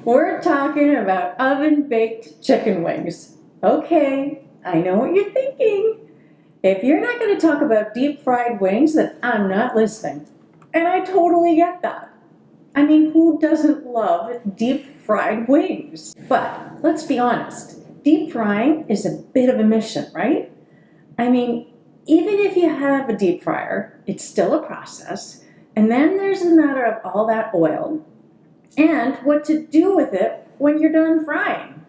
We're talking about oven-baked chicken wings. Okay, I know what you're thinking. If you're not going to talk about deep fried wings, then I'm not listening. And I totally get that. I mean, who doesn't love deep fried wings? But let's be honest, deep frying is a bit of a mission, right? I mean, even if you have a deep fryer, it's still a process. And then there's the matter of all that oil and what to do with it when you're done frying.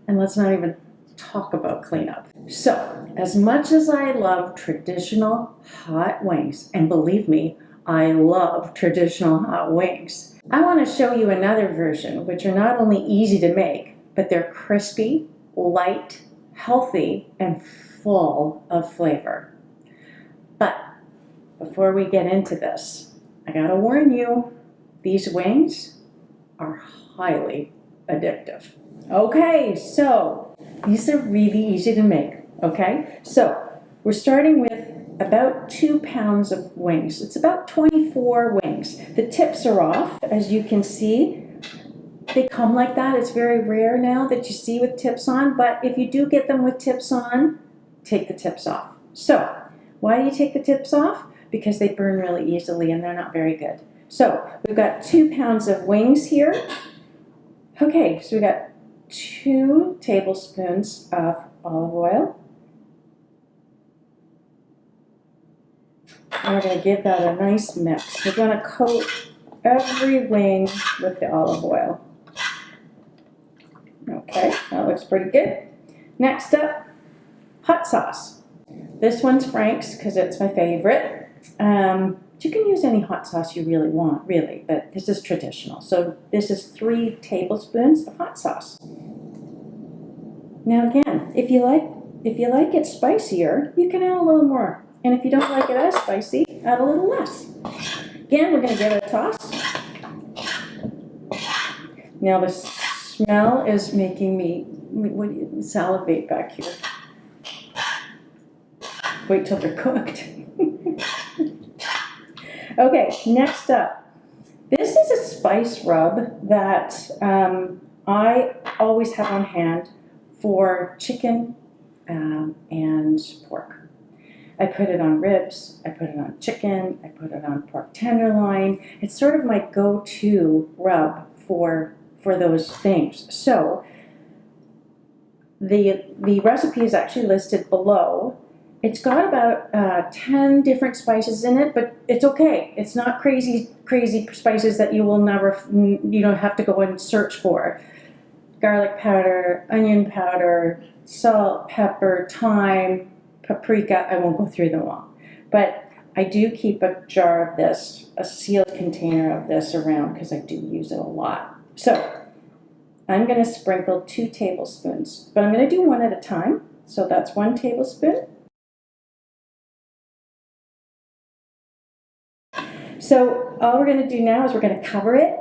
And let's not even talk about cleanup. So, as much as I love traditional hot wings, and believe me, I love traditional hot wings, I want to show you another version, which are not only easy to make, but they're crispy, light, healthy, and full of flavor. But before we get into this, I gotta warn you, these wings are highly addictive. Okay, so these are really easy to make, okay? So we're starting with about 2 pounds of wings. It's about 24 wings. The tips are off, as you can see. They come like that. It's very rare now that you see with tips on, but if you do get them with tips on, take the tips off. So, why do you take the tips off? Because they burn really easily and they're not very good. So, we've got 2 pounds of wings here. Okay, so we got 2 tablespoons of olive oil. And we're going to give that a nice mix. We're going to coat every wing with the olive oil. Okay, that looks pretty good. Next up, hot sauce. This one's Frank's because it's my favorite. You can use any hot sauce you really want, really, but this is traditional. So this is 3 tablespoons of hot sauce. Now again, if you like it spicier, you can add a little more. And if you don't like it as spicy, add a little less. Again, we're going to give it a toss. Now the smell is making me salivate back here. Wait till they're cooked. Okay, next up. This is a spice rub that I always have on hand for chicken and pork. I put it on ribs, I put it on chicken, I put it on pork tenderloin. It's sort of my go-to rub for those things. So the recipe is actually listed below. It's got about 10 different spices in it, but it's okay. It's not crazy spices that you will never, have to go and search for. Garlic powder, onion powder, salt, pepper, thyme, paprika. I won't go through them all. But I do keep a jar of this, a sealed container of this around because I do use it a lot. So I'm going to sprinkle 2 tablespoons, but I'm going to do one at a time. So that's 1 tablespoon. So all we're going to do now is we're going to cover it,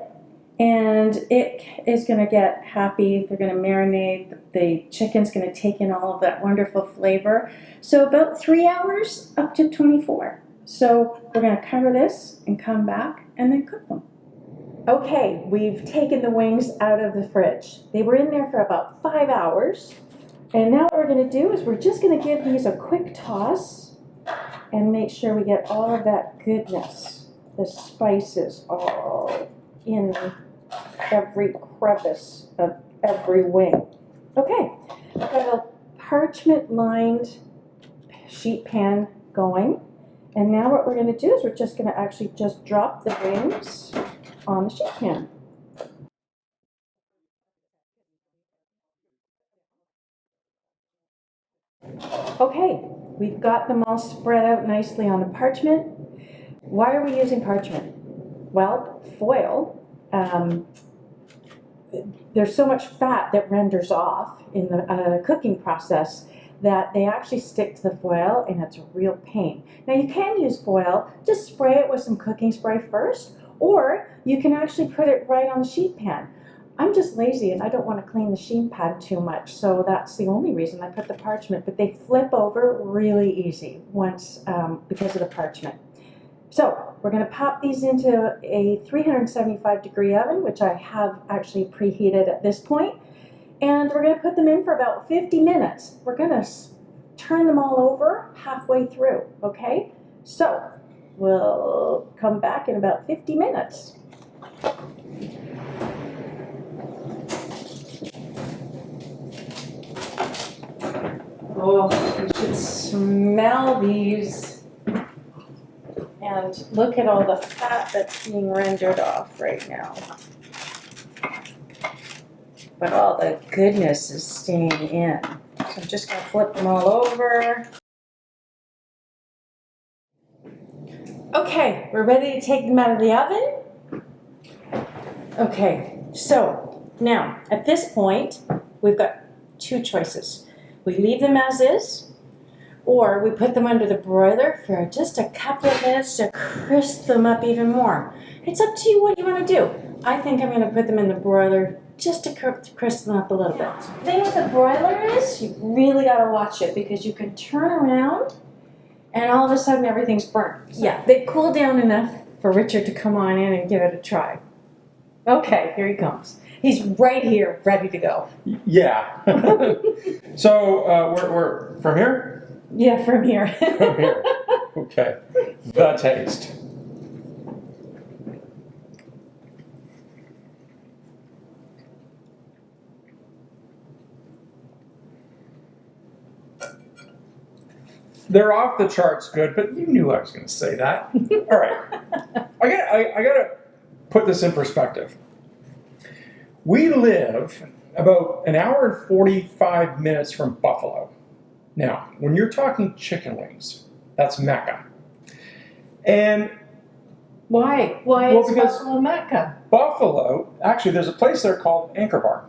and it is going to get happy. They're going to marinate. The chicken's going to take in all of that wonderful flavor. So about 3 hours up to 24. So we're going to cover this and come back and then cook them. Okay, we've taken the wings out of the fridge. They were in there for about 5 hours. And now what we're going to do is we're just going to give these a quick toss and make sure we get all of that goodness, the spices all in every crevice of every wing. Okay, I've got a parchment-lined sheet pan going. And now what we're going to do is we're just going to actually just drop the wings on the sheet pan. Okay, we've got them all spread out nicely on the parchment. Why are we using parchment? Well, foil, there's so much fat that renders off in the cooking process that they actually stick to the foil, and it's a real pain. Now you can use foil, just spray it with some cooking spray first, or you can actually put it right on the sheet pan. I'm just lazy and I don't want to clean the sheet pan too much, so that's the only reason I put the parchment, but they flip over really easy once because of the parchment. So we're going to pop these into a 375-degree oven, which I have actually preheated at this point. And we're going to put them in for about 50 minutes. We're going to turn them all over halfway through, okay? So we'll come back in about 50 minutes. Oh, you should smell these. And look at all the fat that's being rendered off right now. But all the goodness is staying in. So I'm just going to flip them all over. Okay, we're ready to take them out of the oven. Okay, so now at this point, we've got two choices. We leave them as is, or we put them under the broiler for just a couple of minutes to crisp them up even more. It's up to you what you want to do. I think I'm going to put them in the broiler just to crisp them up a little bit. The thing with the broiler is you really got to watch it because you can turn around and all of a sudden everything's burnt. So, yeah, they've cooled down enough for Richard to come on in and give it a try. Okay, here he comes. He's right here, ready to go. Yeah. So we're from here? Yeah, from here. From here. Okay. The taste. They're off the charts good, but you knew I was going to say that. All right. I got to put this in perspective. We live about an hour and 45 minutes from Buffalo. Now, when you're talking chicken wings, that's Mecca. And why? Why well, is Buffalo Mecca? Buffalo, actually, there's a place there called Anchor Bar.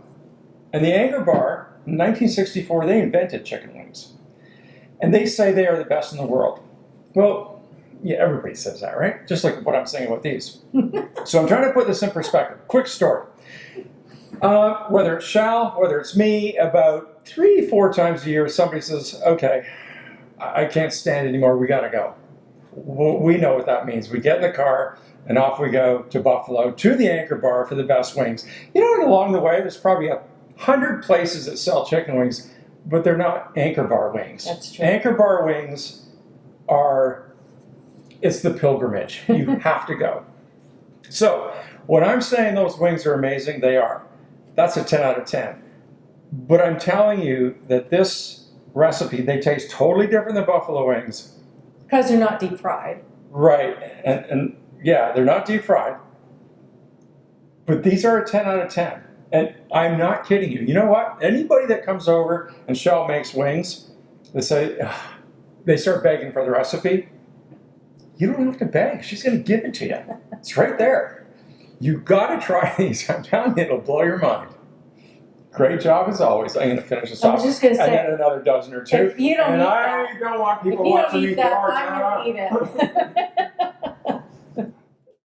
And the Anchor Bar, in 1964, they invented chicken wings. And they say they are the best in the world. Well, yeah, everybody says that, right? Just like what I'm saying about these. So I'm trying to put this in perspective. Quick story. Whether it's Shal, whether it's me, about 3-4 times a year, somebody says, okay, I can't stand it anymore, we gotta go. Well, we know what that means. We get in the car and off we go to Buffalo, to the Anchor Bar for the best wings. You know, and along the way, there's probably 100 places that sell chicken wings, but they're not Anchor Bar wings. That's true. Anchor Bar wings it's the pilgrimage. You have to go. So, when I'm saying those wings are amazing, they are. That's a 10 out of 10. But I'm telling you that this recipe, they taste totally different than buffalo wings. Because they're not deep fried. Right. And yeah, they're not deep fried. But these are a 10 out of 10. And I'm not kidding you. You know what? Anybody that comes over and Shell makes wings, they start begging for the recipe. You don't have to beg. She's going to give it to you. It's right there. You got to try these. I'm telling you, it'll blow your mind. Great job as always. I'm going to finish this off. I was just going to say, and then another dozen or two. If you don't eat that, I don't want people if you watching don't me eat that, I'm going to eat it.